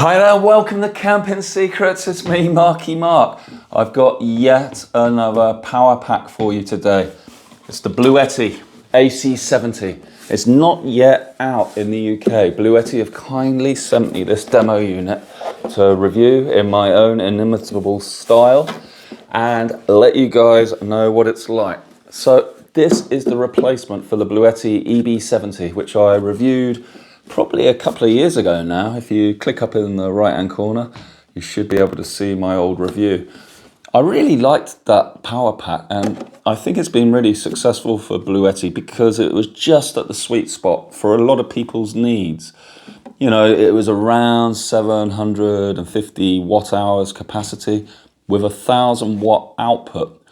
Hi there, welcome to Camping Secrets. It's me, Marky Mark. I've got yet another power pack for you today. It's the Bluetti AC70. It's not yet out in the UK. Bluetti have kindly sent me this demo unit to review in my own inimitable style and let you guys know what it's like. So this is the replacement for the Bluetti EB70, which I reviewed probably a couple of years ago now. If you click up in the right hand corner, you should be able to see my old review. I really liked that power pack and I think it's been really successful for Bluetti because it was just at the sweet spot for a lot of people's needs. You know, it was around 750 watt hours capacity with 1,000 watt output.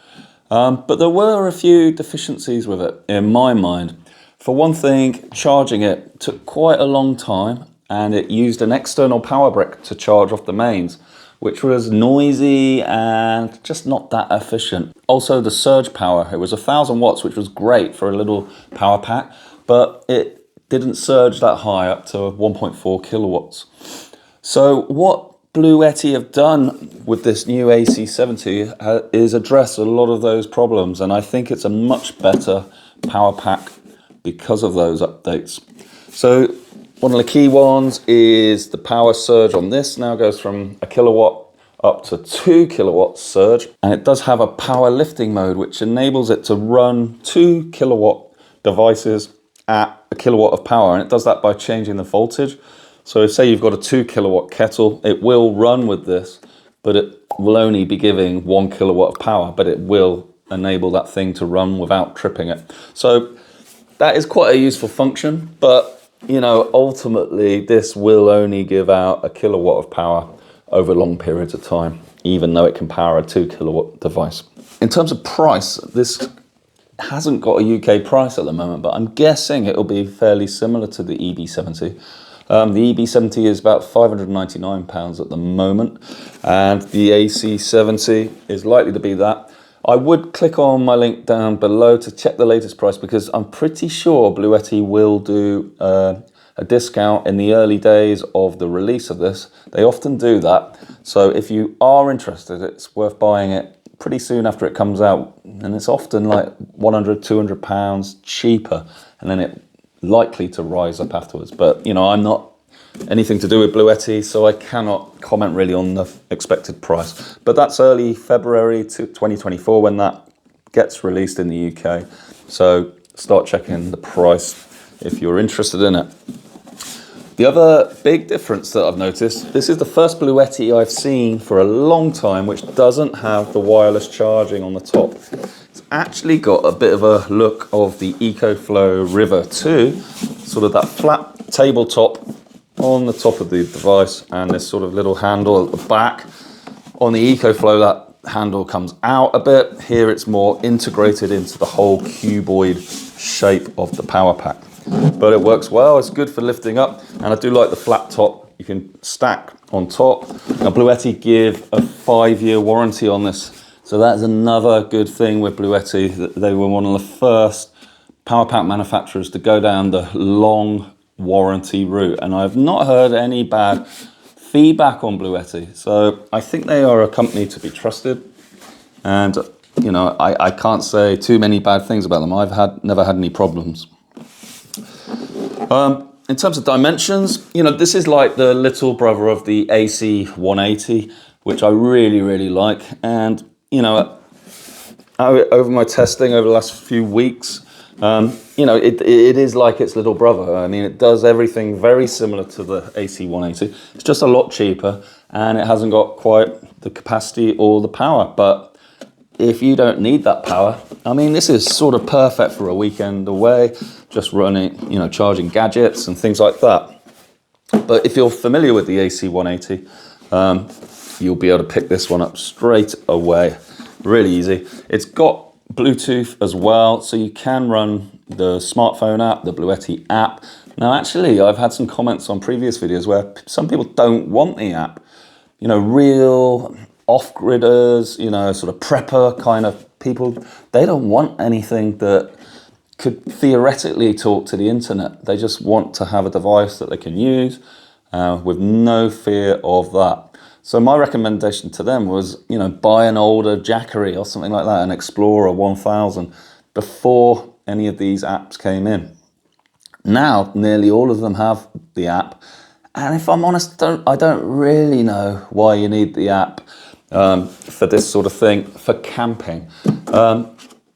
But there were a few deficiencies with it in my mind. For one thing, charging it took quite a long time and it used an external power brick to charge off the mains, which was noisy and just not that efficient. Also the surge power, it was 1,000 watts, which was great for a little power pack, but it didn't surge that high up to 1.4 kilowatts. So what Bluetti have done with this new AC70 is address a lot of those problems, and I think it's a much better power pack because of those updates. So one of the key ones is the power surge on this now goes from 1 kilowatt up to 2 kilowatts surge, and it does have a power lifting mode which enables it to run 2 kilowatt devices at 1 kilowatt of power, and it does that by changing the voltage. So say you've got a 2 kilowatt kettle, it will run with this, but it will only be giving 1 kilowatt of power, but it will enable that thing to run without tripping it. So that is quite a useful function, but you know, ultimately this will only give out 1 kilowatt of power over long periods of time, even though it can power a 2 kilowatt device. In terms of price, this hasn't got a UK price at the moment, but I'm guessing it'll be fairly similar to the EB70. The EB70 is about £599 at the moment, and the AC70 is likely to be that. I would click on my link down below to check the latest price because I'm pretty sure Bluetti will do a discount in the early days of the release of this. They often do that. So if you are interested, it's worth buying it pretty soon after it comes out. And it's often like 100, 200 pounds cheaper, and then it's likely to rise up afterwards. But you know, I'm not anything to do with Bluetti, so I cannot comment really on the expected price. But that's early February 2024 when that gets released in the UK. So start checking the price if you're interested in it. The other big difference that I've noticed, this is the first Bluetti I've seen for a long time which doesn't have the wireless charging on the top. It's actually got a bit of a look of the EcoFlow River 2, sort of that flat tabletop on the top of the device and this sort of little handle at the back. On the EcoFlow, that handle comes out a bit. Here it's more integrated into the whole cuboid shape of the power pack. But it works well, it's good for lifting up, and I do like the flat top you can stack on top. Now Bluetti give a 5-year warranty on this, so that's another good thing with Bluetti, that they were one of the first power pack manufacturers to go down the long warranty route, and I've not heard any bad feedback on Bluetti, so I think they are a company to be trusted, and you know, I can't say too many bad things about them. I've never had any problems. In terms of dimensions, you know, this is like the little brother of the AC180, which I really like, and you know, over my testing over the last few weeks, you know, it is like its little brother. I mean, it does everything very similar to the AC180. It's just a lot cheaper and it hasn't got quite the capacity or the power. But if you don't need that power, I mean, this is sort of perfect for a weekend away, just running, you know, charging gadgets and things like that. But if you're familiar with the AC180, you'll be able to pick this one up straight away. Really easy. It's got Bluetooth as well, so you can run the smartphone app, the Bluetti app. Now actually, I've had some comments on previous videos where some people don't want the app. You know, real off-gridders, you know, sort of prepper kind of people, they don't want anything that could theoretically talk to the internet. They just want to have a device that they can use with no fear of that. So my recommendation to them was, you know, buy an older Jackery or something like that, an Explorer 1000, before any of these apps came in. Now, nearly all of them have the app. And if I'm honest, I don't really know why you need the app for this sort of thing, for camping.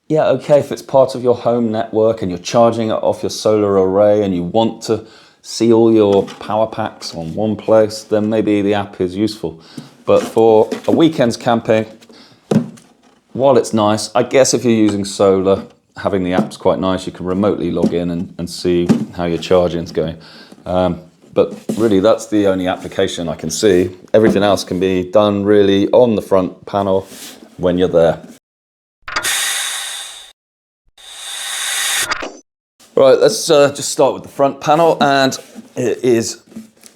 Yeah, okay, if it's part of your home network and you're charging it off your solar array and you want to see all your power packs on one place, then maybe the app is useful. But for a weekend's camping, while it's nice, I guess if you're using solar, having the app's quite nice. You can remotely log in and see how your charging's going. But really, that's the only application I can see. Everything else can be done really on the front panel when you're there. Right, let's just start with the front panel, and it is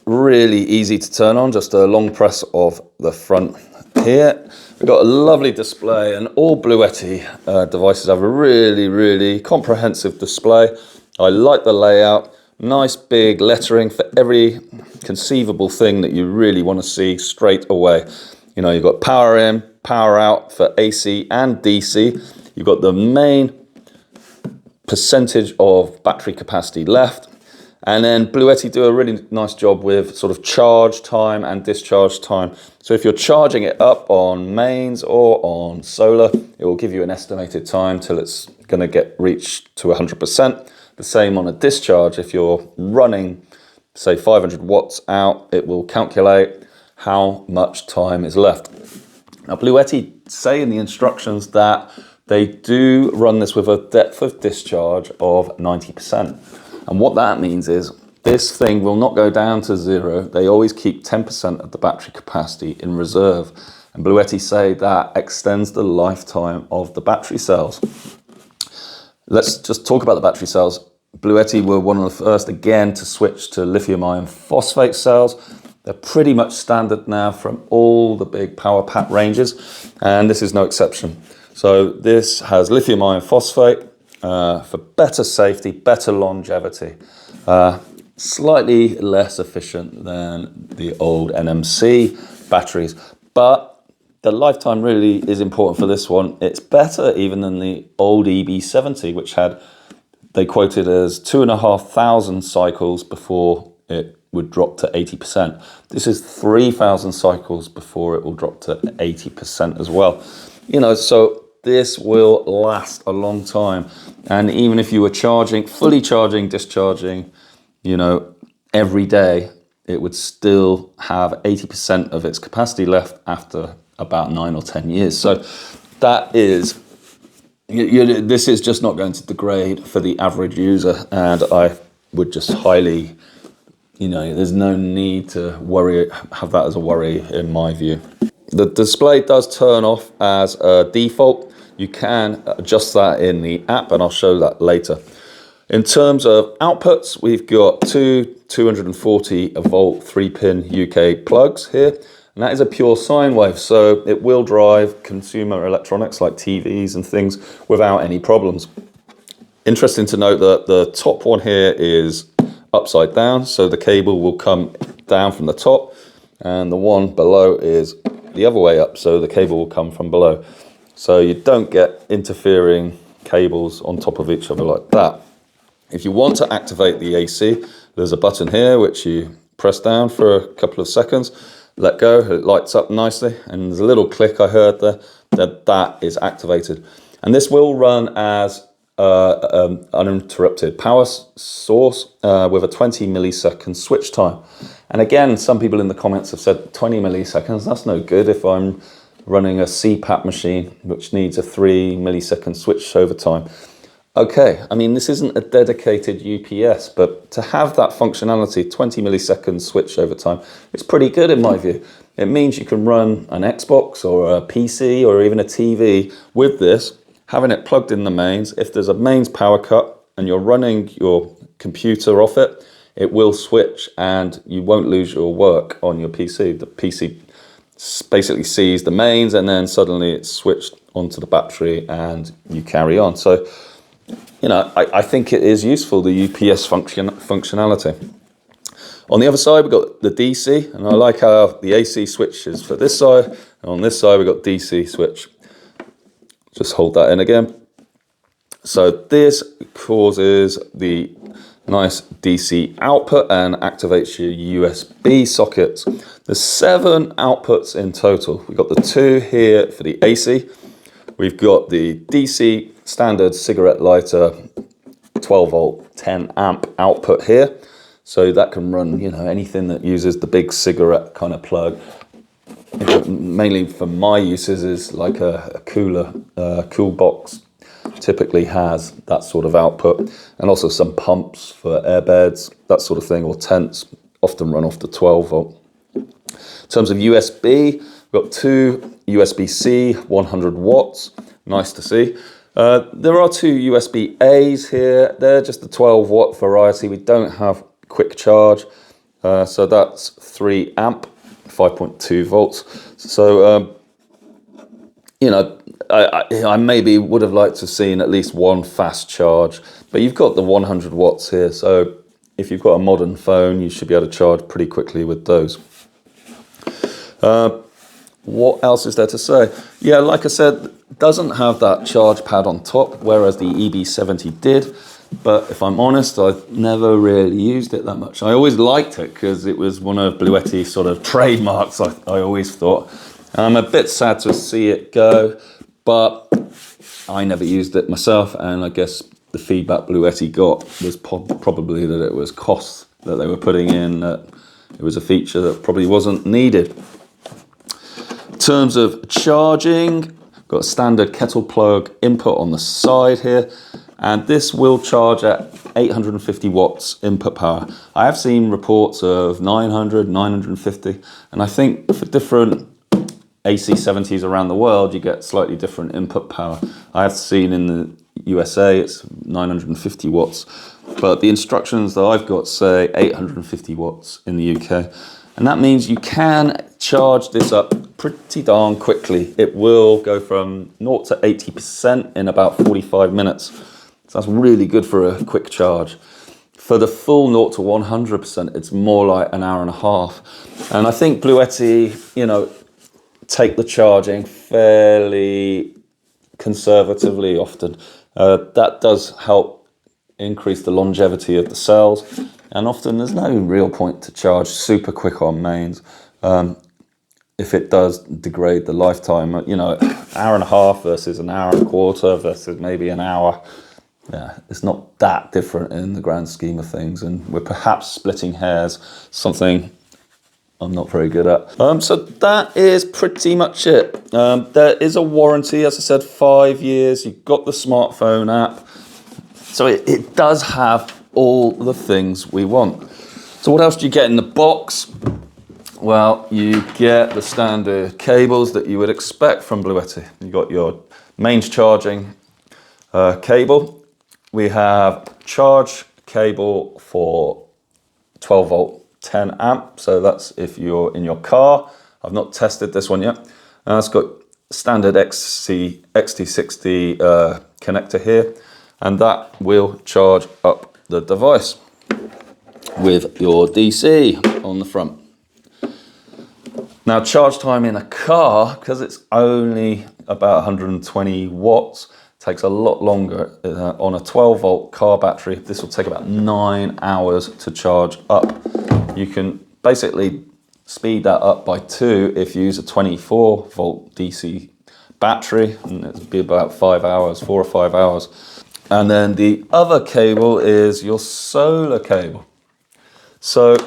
really easy to turn on. Just a long press of the front here. We've got a lovely display, and all Bluetti devices have a really, really comprehensive display. I like the layout. Nice big lettering for every conceivable thing that you really want to see straight away. You know, you've got power in, power out for AC and DC. You've got the main percentage of battery capacity left. And then Bluetti do a really nice job with sort of charge time and discharge time. So if you're charging it up on mains or on solar, it will give you an estimated time till it's going to get reached to 100%. The same on a discharge. If you're running, say, 500 watts out, it will calculate how much time is left. Now, Bluetti say in the instructions that they do run this with a depth of discharge of 90%. And what that means is this thing will not go down to zero. They always keep 10% of the battery capacity in reserve. And Bluetti say that extends the lifetime of the battery cells. Let's just talk about the battery cells. Bluetti were one of the first, again, to switch to lithium iron phosphate cells. They're pretty much standard now from all the big power pack ranges, and this is no exception. So this has lithium iron phosphate for better safety, better longevity, slightly less efficient than the old NMC batteries, but the lifetime really is important for this one. It's better even than the old EB70, which had, they quoted as 2,500 cycles before it would drop to 80%. This is 3,000 cycles before it will drop to 80% as well. You know, so this will last a long time. And even if you were charging, fully charging, discharging, you know, every day, it would still have 80% of its capacity left after about 9 or 10 years. So that is, this is just not going to degrade for the average user. And I would just highly, you know, there's no need to worry, have that as a worry in my view. The display does turn off as a default. You can adjust that in the app, and I'll show that later. In terms of outputs, we've got two 240 volt 3-pin UK plugs here, and that is a pure sine wave, so it will drive consumer electronics like TVs and things without any problems. Interesting to note that the top one here is upside down, so the cable will come down from the top, and the one below is the other way up, so the cable will come from below. So you don't get interfering cables on top of each other like that. If you want to activate the AC, there's a button here which you press down for a couple of seconds, let go, it lights up nicely, and there's a little click I heard there, that is activated. And this will run as uninterrupted power source with a 20 millisecond switch time. And again, some people in the comments have said 20 milliseconds, that's no good if I'm running a CPAP machine, which needs a 3 millisecond switch over time. Okay, I mean, this isn't a dedicated UPS, but to have that functionality, 20 millisecond switch over time, it's pretty good in my view. It means you can run an Xbox or a PC or even a TV with this, having it plugged in the mains. If there's a mains power cut and you're running your computer off it, it will switch and you won't lose your work on your PC. The PC basically sees the mains and then suddenly it's switched onto the battery and you carry on. So, you know, I think it is useful, the UPS functionality. On the other side, we've got the DC, and I like how the AC switch is for this side, and on this side, we've got DC switch. Just hold that in again. So this causes the nice DC output and activates your USB sockets. There's 7 outputs in total. We've got the 2 here for the AC. We've got the DC standard cigarette lighter 12 volt 10 amp output here. So that can run, you know, anything that uses the big cigarette kind of plug. Mainly for my uses is like a cooler, cool box typically has that sort of output, and also some pumps for airbeds, that sort of thing, or tents often run off the 12 volt. In terms of USB, we've got 2 USB-C 100 watts, nice to see. There are 2 USB-A's here, they're just the 12 watt variety. We don't have quick charge, so that's 3 amp, 5.2 volts. So, you know, I maybe would have liked to have seen at least 1 fast charge, but you've got the 100 watts here, so if you've got a modern phone, you should be able to charge pretty quickly with those. What else is there to say? Yeah, like I said, it doesn't have that charge pad on top, whereas the EB70 did, but if I'm honest, I've never really used it that much. I always liked it because it was one of Bluetti's sort of trademarks, I always thought. I'm a bit sad to see it go, but I never used it myself, and I guess the feedback Bluetti got was probably that it was costs that they were putting in, that it was a feature that probably wasn't needed. In terms of charging, got a standard kettle plug input on the side here, and this will charge at 850 watts input power. I have seen reports of 900, 950, and I think for different AC70s around the world, you get slightly different input power. I have seen in the USA it's 950 watts, but the instructions that I've got say 850 watts in the UK. And that means you can charge this up pretty darn quickly. It will go from 0 to 80% in about 45 minutes. So that's really good for a quick charge. For the full 0 to 100%, it's more like an hour and a half. And I think Bluetti, you know, take the charging fairly conservatively often. That does help increase the longevity of the cells, and often there's no real point to charge super quick on mains. If it does degrade the lifetime, you know, hour and a half versus an hour and a quarter versus maybe an hour, yeah, it's not that different in the grand scheme of things, and we're perhaps splitting hairs, something I'm not very good at. So that is pretty much it. There is a warranty, as I said, 5 years. You've got the smartphone app. So it does have all the things we want. So what else do you get in the box? Well, you get the standard cables that you would expect from Bluetti. You've got your mains charging cable. We have charge cable for 12 volt 10 amp, so that's if you're in your car. I've not tested this one yet. It's got standard XT60 connector here, and that will charge up the device with your DC on the front. Now, charge time in a car, because it's only about 120 watts, takes a lot longer. On a 12 volt car battery, this will take about 9 hours to charge up. You can basically speed that up by 2 if you use a 24 volt DC battery, and it'll be about 5 hours, 4 or 5 hours. And then the other cable is your solar cable. So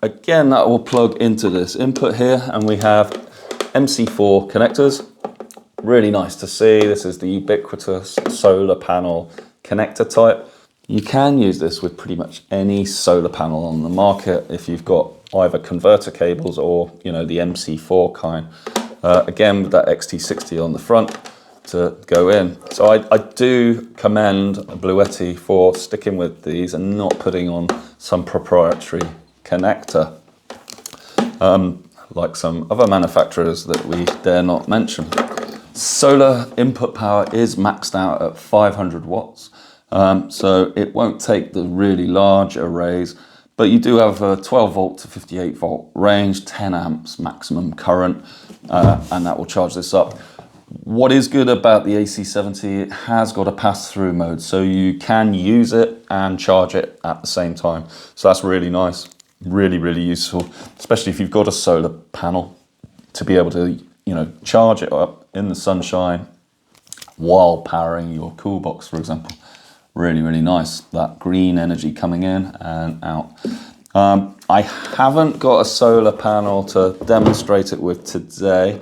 again, that will plug into this input here, and we have MC4 connectors. Really nice to see. This is the ubiquitous solar panel connector type. You can use this with pretty much any solar panel on the market if you've got either converter cables or, you know, the MC4 kind. Again, with that XT60 on the front to go in. So I do commend Bluetti for sticking with these and not putting on some proprietary connector, like some other manufacturers that we dare not mention. Solar input power is maxed out at 500 watts. So it won't take the really large arrays, But you do have a 12 volt to 58 volt range, 10 amps maximum current, and that will charge this up. What is good about the AC70, it has got a pass-through mode, so you can use it and charge it at the same time. So that's really nice, really, really useful, especially if you've got a solar panel, to be able to, you know, charge it up in the sunshine while powering your cool box, for example. Really, really nice. That green energy coming in and out. I haven't got a solar panel to demonstrate it with today,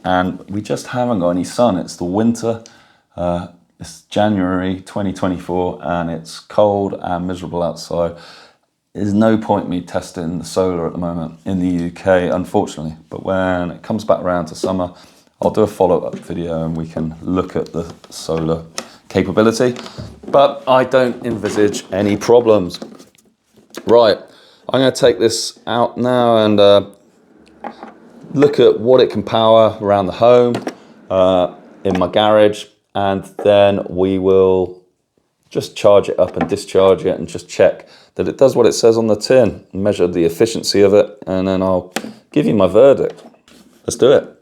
and we just haven't got any sun. It's the winter. It's January 2024, and it's cold and miserable outside. There's no point me testing the solar at the moment in the UK, unfortunately. But when it comes back around to summer, I'll do a follow-up video and we can look at the solar capability. But I don't envisage any problems. Right, I'm going to take this out now and look at what it can power around the home, in my garage, and then we will just charge it up and discharge it and just check that it does what it says on the tin, measure the efficiency of it, and then I'll give you my verdict. Let's do it.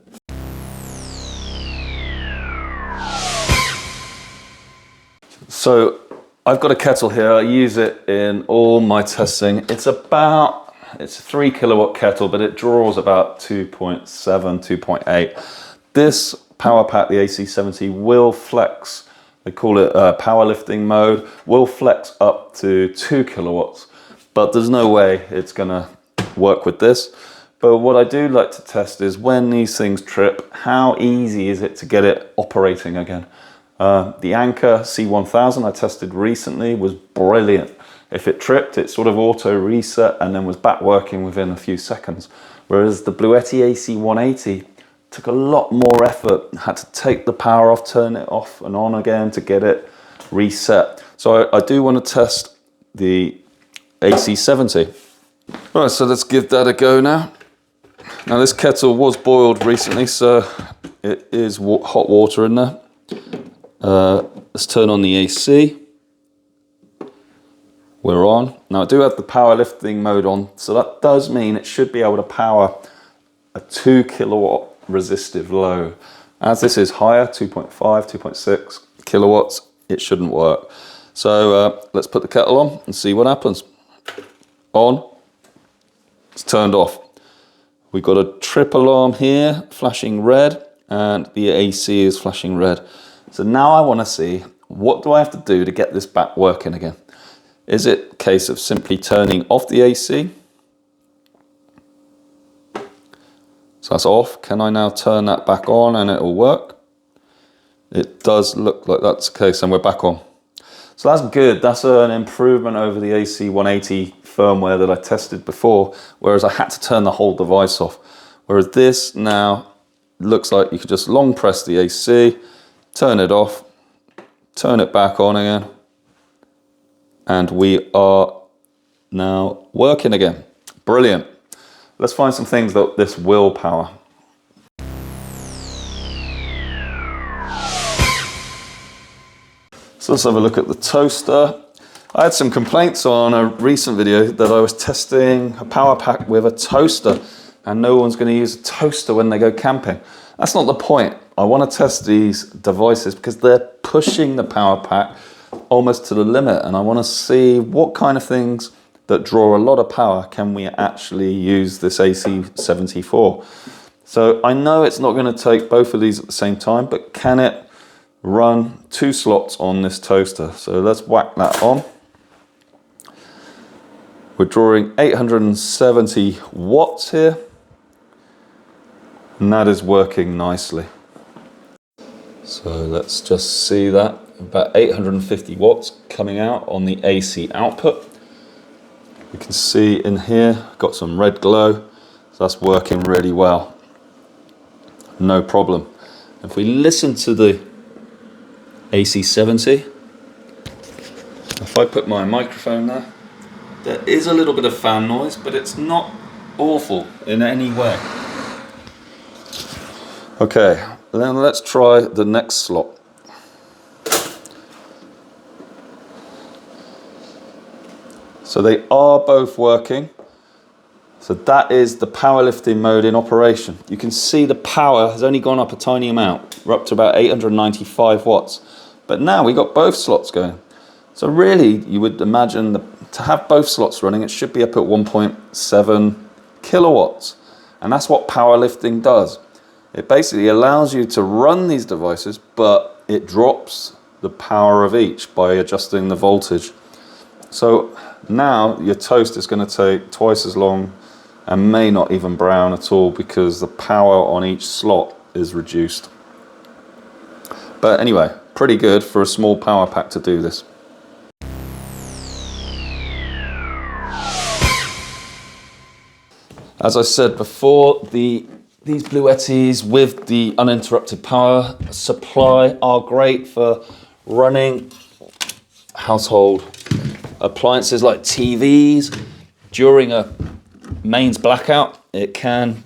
So I've got a kettle here. I use it in all my testing. It's a 3 kilowatt kettle, but it draws about 2.7, 2.8. This power pack, the AC70, will flex. They call it powerlifting mode, will flex up to 2 kilowatts, but there's no way it's gonna work with this. But what I do like to test is when these things trip, how easy is it to get it operating again? The Anker C1000 I tested recently was brilliant. If it tripped, it sort of auto reset and then was back working within a few seconds. Whereas the Bluetti AC180 took a lot more effort, had to take the power off, turn it off and on again to get it reset. So I do want to test the AC70. Right, so let's give that a go now. Now this kettle was boiled recently, so it is hot water in there. Let's turn on the AC. We're on. Now I do have the powerlifting mode on, so that does mean it should be able to power a 2 kilowatt resistive load. As this is higher, 2.5, 2.6 kilowatts, it shouldn't work. So let's put the kettle on and see what happens. On. It's turned off. We've got a trip alarm here flashing red and the AC is flashing red. So now I want to see, what do I have to do to get this back working again? Is it a case of simply turning off the AC? So that's off. Can I now turn that back on and it will work? It does look like that's the case, and we're back on. So that's good. That's an improvement over the AC180 firmware that I tested before, whereas I had to turn the whole device off. Whereas this now looks like you can just long press the AC, turn it off, turn it back on again, and we are now working again. Brilliant. Let's find some things that this will power. So let's have a look at the toaster. I had some complaints on a recent video that I was testing a power pack with a toaster and no one's going to use a toaster when they go camping. That's not the point. I want to test these devices because they're pushing the power pack almost to the limit, and I want to see what kind of things that draw a lot of power can we actually use this AC70 for. So I know it's not going to take both of these at the same time, but can it run 2 slots on this toaster? So let's whack that on. We're drawing 870 watts here, and that is working nicely. So let's just see that, about 850 watts coming out on the AC output. You can see in here, got some red glow, so that's working really well. No problem. If we listen to the AC70, if I put my microphone there, there is a little bit of fan noise, but it's not awful in any way. Okay, then let's try the next slot. So they are both working. So that is the powerlifting mode in operation. You can see the power has only gone up a tiny amount. We're up to about 895 watts. But now we got both slots going. So really, you would imagine to have both slots running, it should be up at 1.7 kilowatts. And that's what powerlifting does. It basically allows you to run these devices, but it drops the power of each by adjusting the voltage. So now your toast is going to take twice as long and may not even brown at all because the power on each slot is reduced. But anyway, pretty good for a small power pack to do this. As I said before, these Bluettis with the uninterrupted power supply are great for running household appliances like TVs. During a mains blackout, it can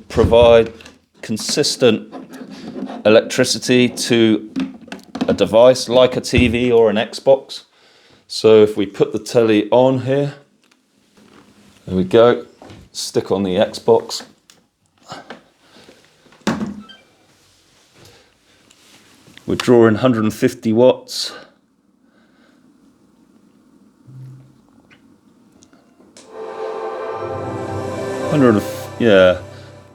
provide consistent electricity to a device like a TV or an Xbox. So if we put the telly on here, there we go, stick on the Xbox. We're drawing 150 watts. Yeah,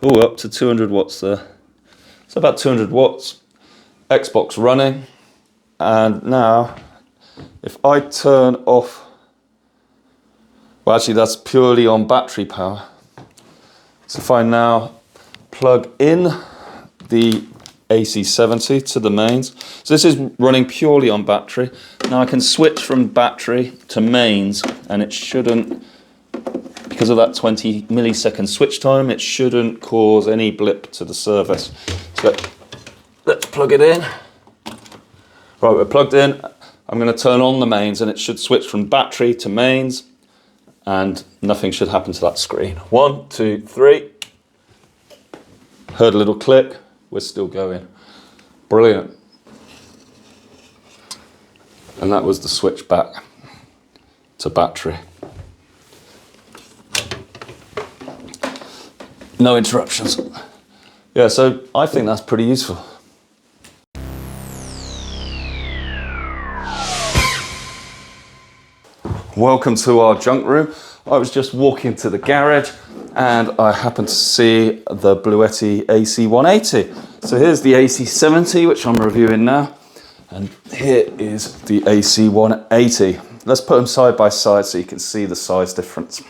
up to 200 watts there. So about 200 watts. Xbox running. And now, if I turn off, well actually that's purely on battery power. So if I now plug in the AC70 to the mains, so this is running purely on battery. Now I can switch from battery to mains and it shouldn't, because of that 20 millisecond switch time, it shouldn't cause any blip to the service. So let's plug it in. Right, we're plugged in. I'm going to turn on the mains and it should switch from battery to mains and nothing should happen to that screen. 1, 2, 3. Heard a little click. We're still going. Brilliant. And that was the switch back to battery. No interruptions. Yeah, so I think that's pretty useful. Welcome to our junk room. I was just walking to the garage and I happened to see the Bluetti AC180. So here's the AC70, which I'm reviewing now. And here is the AC180. Let's put them side by side so you can see the size difference.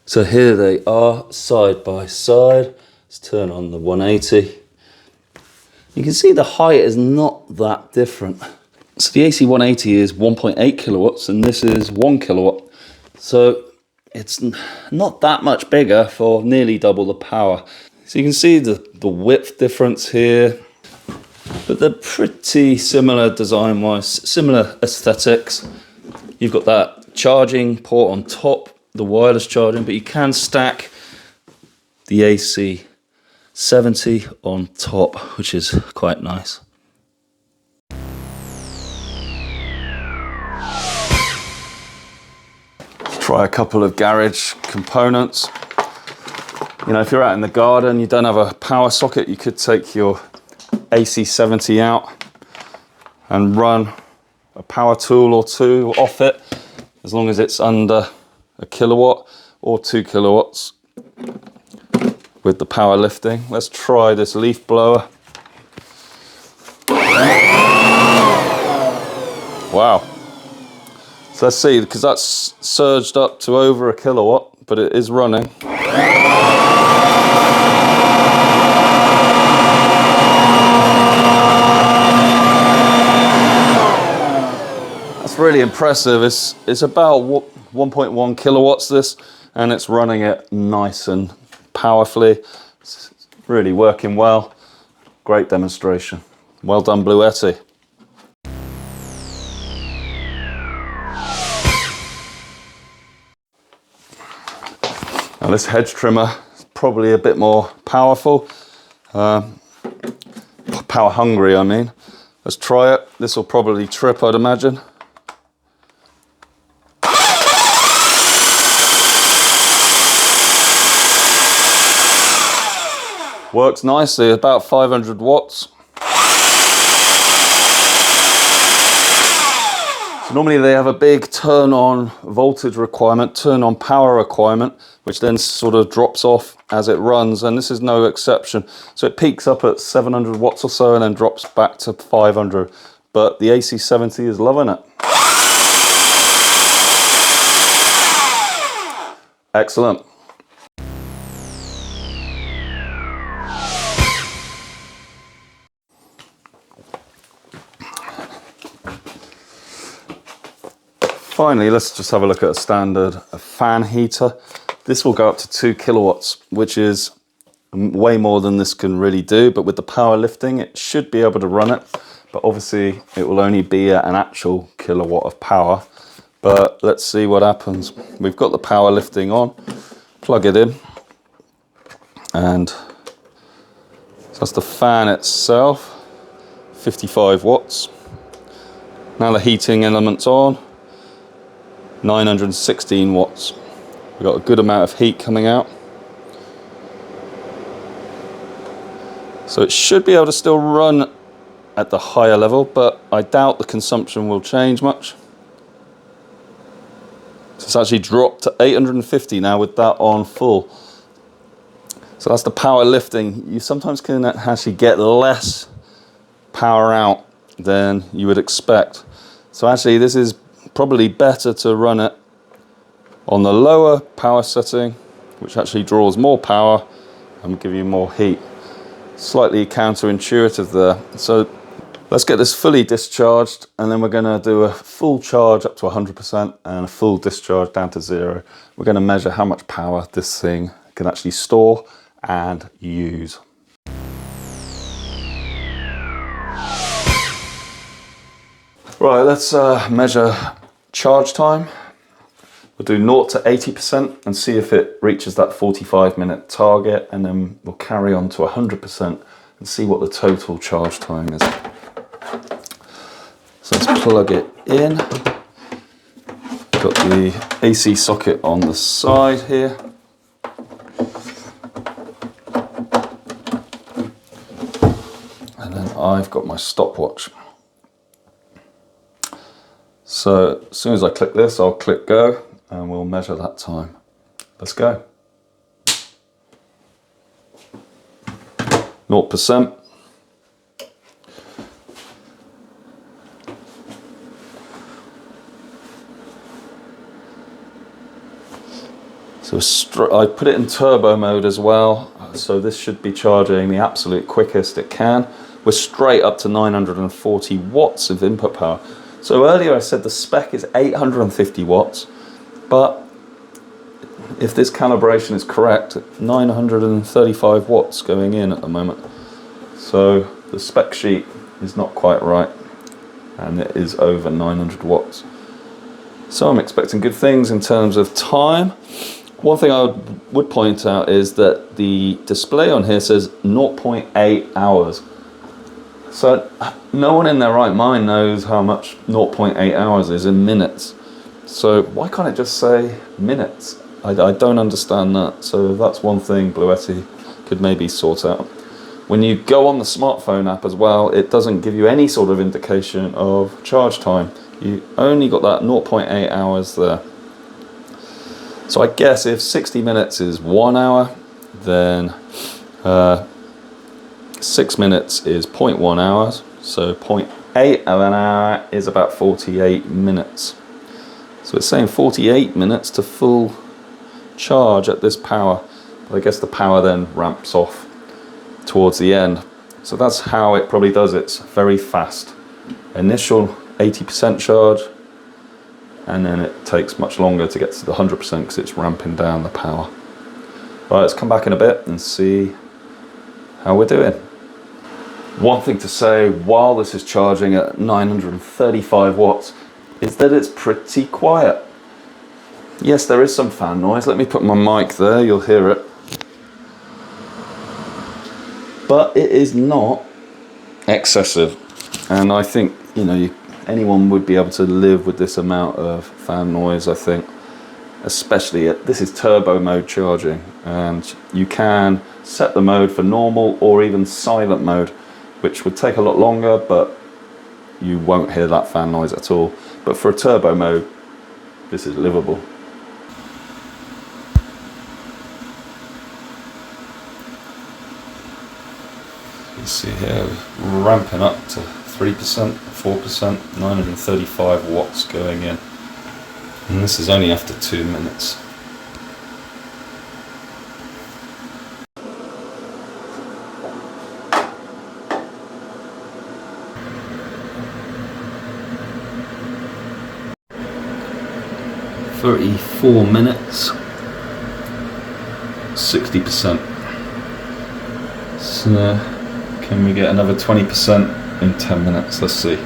So here they are, side by side. Let's turn on the 180. You can see the height is not that different. So the AC180 is 1.8 kilowatts and this is 1 kilowatt. So it's not that much bigger for nearly double the power. So you can see the width difference here, but they're pretty similar design-wise, similar aesthetics. You've got that charging port on top, the wireless charging, but you can stack the AC70 on top, which is quite nice. Let's try a couple of garage components. You know, if you're out in the garden, you don't have a power socket, you could take your AC70 out and run a power tool or two off it, as long as it's under a kilowatt or 2 kilowatts with the power lifting. Let's try this leaf blower. Wow. So let's see, because that's surged up to over a kilowatt, but it is running. That's really impressive. It's about 1.1 kilowatts this, and it's running it nice and powerfully. It's really working well. Great demonstration. Well done, Bluetti. Now this hedge trimmer is probably a bit more powerful. Power hungry, I mean. Let's try it. This will probably trip, I'd imagine. Works nicely, about 500 watts. So normally they have a big turn on voltage requirement, turn on power requirement, which then sort of drops off as it runs, and this is no exception. So it peaks up at 700 watts or so and then drops back to 500. But the AC70 is loving it. Excellent. Finally, let's just have a look at a standard fan heater. This will go up to 2 kilowatts, which is way more than this can really do, but with the power lifting, it should be able to run it. But obviously, it will only be at an actual kilowatt of power. But let's see what happens. We've got the power lifting on, plug it in, and so that's the fan itself, 55 watts. Now the heating element's on, 916 watts. We've got a good amount of heat coming out. So it should be able to still run at the higher level, but I doubt the consumption will change much. So it's actually dropped to 850 now with that on full. So that's the power lifting. You sometimes can actually get less power out than you would expect. So actually this is probably better to run it on the lower power setting, which actually draws more power and will give you more heat. Slightly counterintuitive there. So let's get this fully discharged, and then we're going to do a full charge up to 100% and a full discharge down to 0. We're going to measure how much power this thing can actually store and use. Right, let's measure charge time. We'll do 0 to 80% and see if it reaches that 45-minute target, and then we'll carry on to 100% and see what the total charge time is. So let's plug it in. Got the AC socket on the side here. And then I've got my stopwatch. So as soon as I click this, I'll click go and we'll measure that time. Let's go. 0%. So I put it in turbo mode as well, so this should be charging the absolute quickest it can. We're straight up to 940 watts of input power. So earlier I said the spec is 850 watts, but if this calibration is correct, 935 watts going in at the moment. So the spec sheet is not quite right, and it is over 900 watts. So I'm expecting good things in terms of time. One thing I would point out is that the display on here says 0.8 hours. So no one in their right mind knows how much 0.8 hours is in minutes. So why can't it just say minutes? I don't understand that. So that's one thing Bluetti could maybe sort out. When you go on the smartphone app as well, it doesn't give you any sort of indication of charge time. You only got that 0.8 hours there. So I guess if 60 minutes is 1 hour, then 6 minutes is 0.1 hours. So 0.8 of an hour is about 48 minutes. So it's saying 48 minutes to full charge at this power. But I guess the power then ramps off towards the end. So that's how it probably does it. It's very fast. Initial 80% charge, and then it takes much longer to get to the 100% because it's ramping down the power. Right, let's come back in a bit and see how we're doing. One thing to say while this is charging at 935 watts is that it's pretty quiet. Yes, there is some fan noise. Let me put my mic there, you'll hear it. But it is not excessive. And I think, you know, anyone would be able to live with this amount of fan noise, I think. Especially this is turbo mode charging, and you can set the mode for normal or even silent mode, which would take a lot longer, but you won't hear that fan noise at all. But for a turbo mode, this is livable. You see here, ramping up to 3%, 4%, 935 watts going in. And this is only after 2 minutes. "34 minutes, 60%. So, can we get another 20% in 10 minutes? Let's see.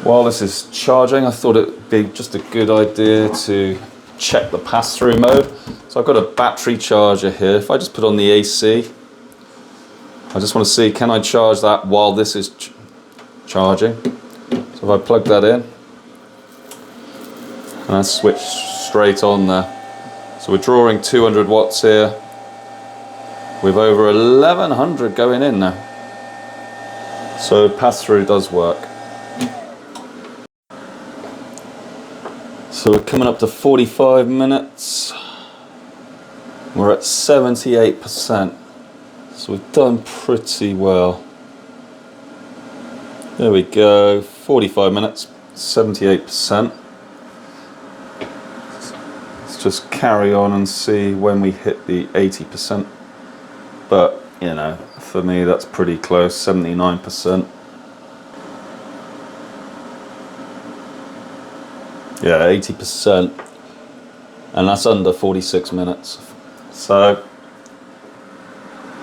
While this is charging, I thought it'd be just a good idea to check the pass-through mode. So I've got a battery charger here. If I just put on the AC, I just want to see, can I charge that while this is charging? So if I plug that in, and I switch straight on there. So we're drawing 200 watts here with over 1100 going in now. So pass-through does work. So we're coming up to 45 minutes. We're at 78%. So we've done pretty well. There we go, 45 minutes, 78%. Let's just carry on and see when we hit the 80%. But, you know, for me that's pretty close, 79%. Yeah, 80%. And that's under 46 minutes. So,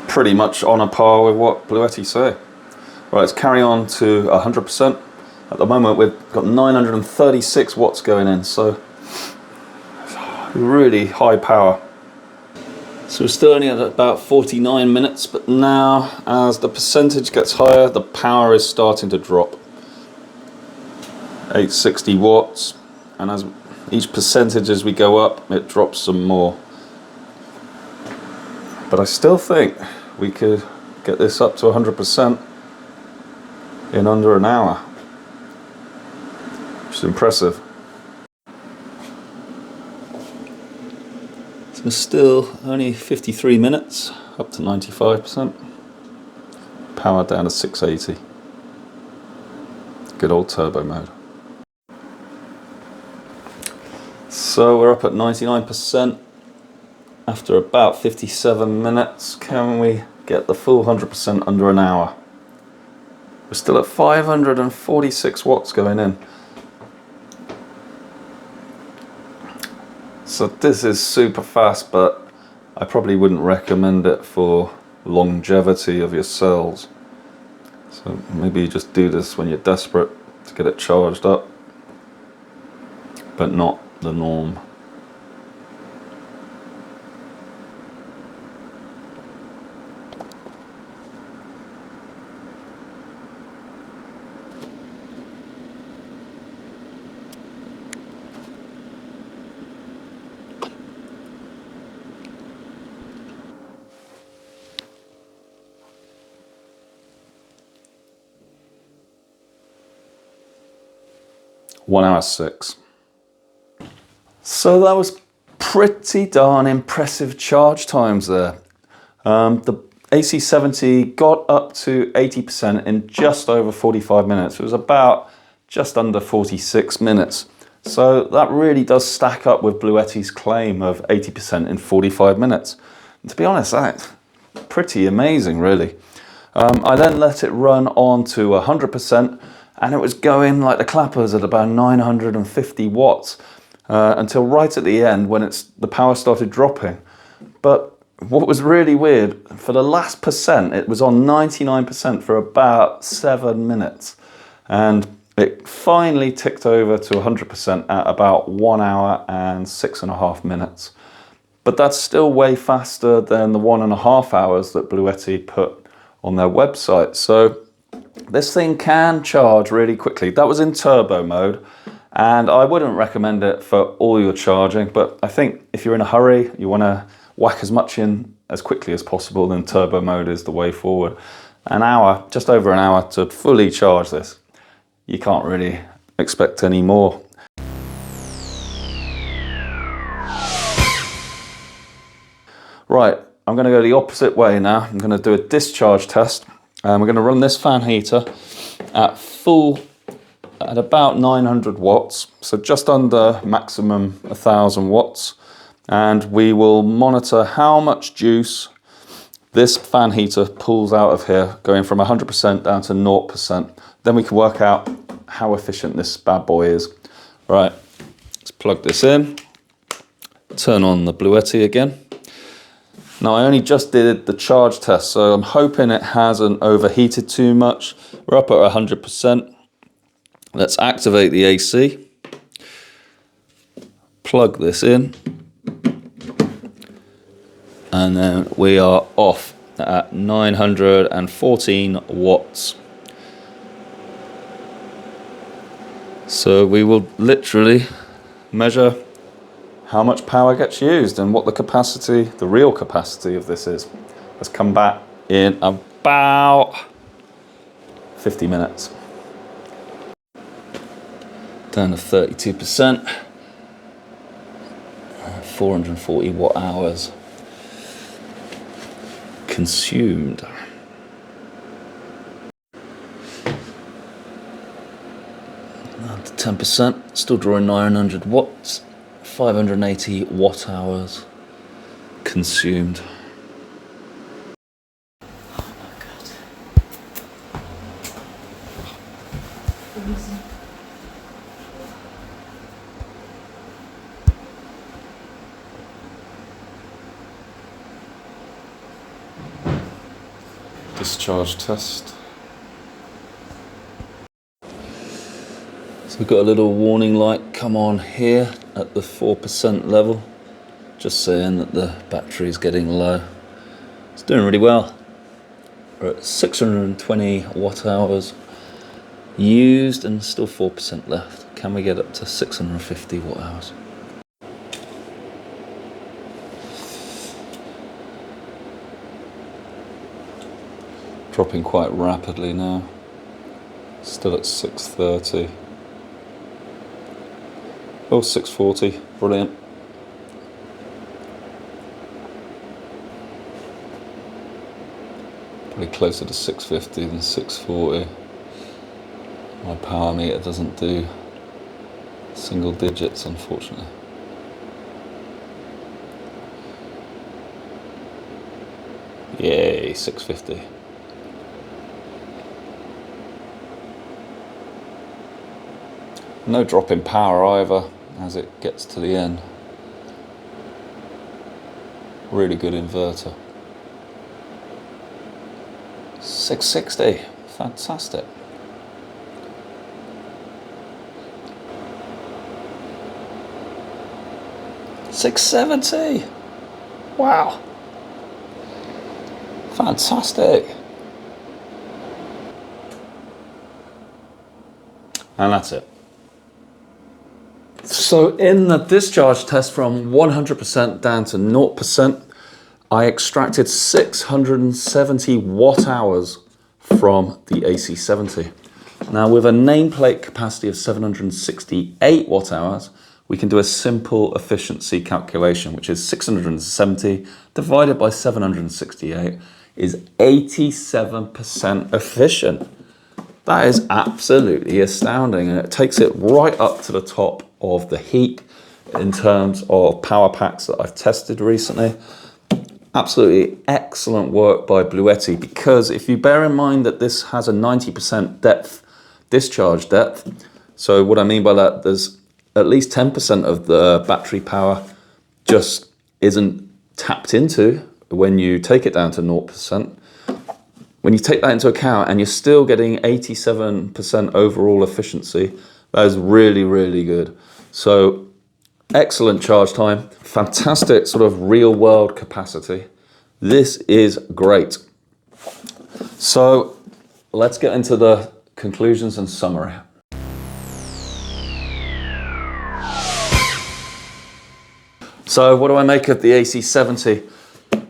pretty much on a par with what Bluetti say. Right, let's carry on to 100%. At the moment we've got 936 watts going in, so really high power. So we're still only at about 49 minutes, but now as the percentage gets higher, the power is starting to drop. 860 watts, and as each percentage as we go up, it drops some more. But I still think we could get this up to 100% in under an hour, which is impressive. So still only 53 minutes, up to 95%. Power down to 680. Good old turbo mode. So we're up at 99% after about 57 minutes. Can we get the full 100% under an hour? We're still at 546 watts going in. So this is super fast, but I probably wouldn't recommend it for longevity of your cells. So maybe you just do this when you're desperate to get it charged up, but not the norm. One hour 6. So that was pretty darn impressive charge times there. The AC70 got up to 80% in just over 45 minutes. It was about just under 46 minutes. So that really does stack up with Bluetti's claim of 80% in 45 minutes. And to be honest, that's pretty amazing, really. I then let it run on to 100%, and it was going like the clappers at about 950 watts until right at the end when the power started dropping. But what was really weird, for the last percent, it was on 99% for about 7 minutes. And it finally ticked over to 100% at about 1 hour and 6.5 minutes. But that's still way faster than the 1.5 hours that Bluetti put on their website. So this thing can charge really quickly. That was in turbo mode, and I wouldn't recommend it for all your charging, but I think if you're in a hurry, you want to whack as much in as quickly as possible, then turbo mode is the way forward. An hour, just over an hour to fully charge this. You can't really expect any more. Right, I'm going to go the opposite way now. I'm going to do a discharge test. We're going to run this fan heater at about 900 watts, so just under maximum 1000 watts. And we will monitor how much juice this fan heater pulls out of here, going from 100% down to 0%. Then we can work out how efficient this bad boy is. Right, let's plug this in, turn on the Bluetti again. Now I only just did the charge test, so I'm hoping it hasn't overheated too much. We're up at 100%. Let's activate the AC. Plug this in. And then we are off at 914 watts. So we will literally measure how much power gets used and what the capacity, the real capacity of this is. Let's come back in about 50 minutes. Down to 32%, 440 watt hours consumed. Down to 10%, still drawing 900 watts. 580 watt hours consumed. Oh my God. Discharge test. So we've got a little warning light come on here at the 4% level, just saying that the battery is getting low. It's doing really well. We're at 620 watt hours used and still 4% left. Can we get up to 650 watt hours? Dropping quite rapidly now. Still at 630. Oh, 640, brilliant. Probably closer to 650 than 640. My power meter doesn't do single digits, unfortunately. Yay, 650. No drop in power either as it gets to the end. Really good inverter. 660, fantastic. $670, wow, fantastic. And that's it. So in the discharge test from 100% down to 0%, I extracted 670 watt hours from the AC70. Now with a nameplate capacity of 768 watt hours, we can do a simple efficiency calculation, which is 670 divided by 768 is 87% efficient. That is absolutely astounding, and it takes it right up to the top of the heap in terms of power packs that I've tested recently. Absolutely excellent work by Bluetti, because if you bear in mind that this has a 90% depth, discharge depth, so what I mean by that, there's at least 10% of the battery power just isn't tapped into when you take it down to 0%. When you take that into account and you're still getting 87% overall efficiency, that is really, really good. So excellent charge time, fantastic sort of real world capacity. This is great. So let's get into the conclusions and summary. So what do I make of the AC70?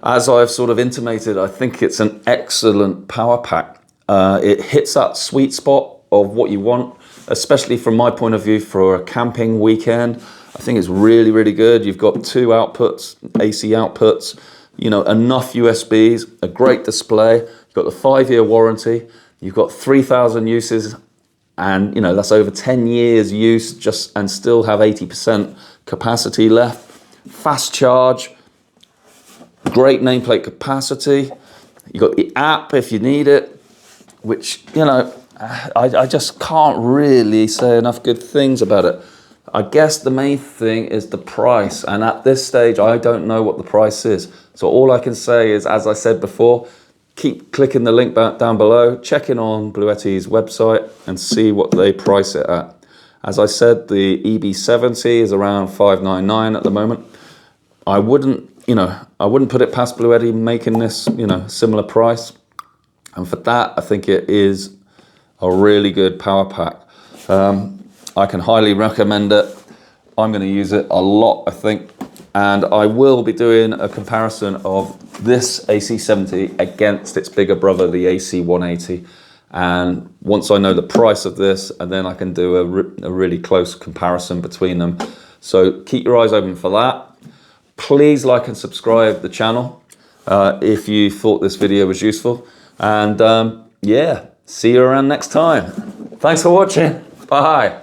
As I've sort of intimated, I think it's an excellent power pack. It hits that sweet spot of what you want, especially from my point of view for a camping weekend. I think it's really, really good. You've got 2 outputs, AC outputs, you know, enough USBs, a great display. You've got the 5-year warranty. You've got 3,000 uses, and you know, that's over 10 years use just, and still have 80% capacity left. Fast charge, great nameplate capacity. You've got the app if you need it, which, you know, I just can't really say enough good things about it. I guess the main thing is the price, and at this stage I don't know what the price is. So all I can say is, as I said before, keep clicking the link back down below, check in on Bluetti's website and see what they price it at. As I said, the EB70 is around $599 at the moment. I wouldn't put it past Bluetti making this, you know, similar price. And for that, I think it is a really good power pack. I can highly recommend it. I'm going to use it a lot, I think. And I will be doing a comparison of this AC70 against its bigger brother, the AC180. And once I know the price of this, and then I can do a really close comparison between them. So keep your eyes open for that. Please like and subscribe the channel if you thought this video was useful. And yeah, see you around next time. Thanks for watching. Bye.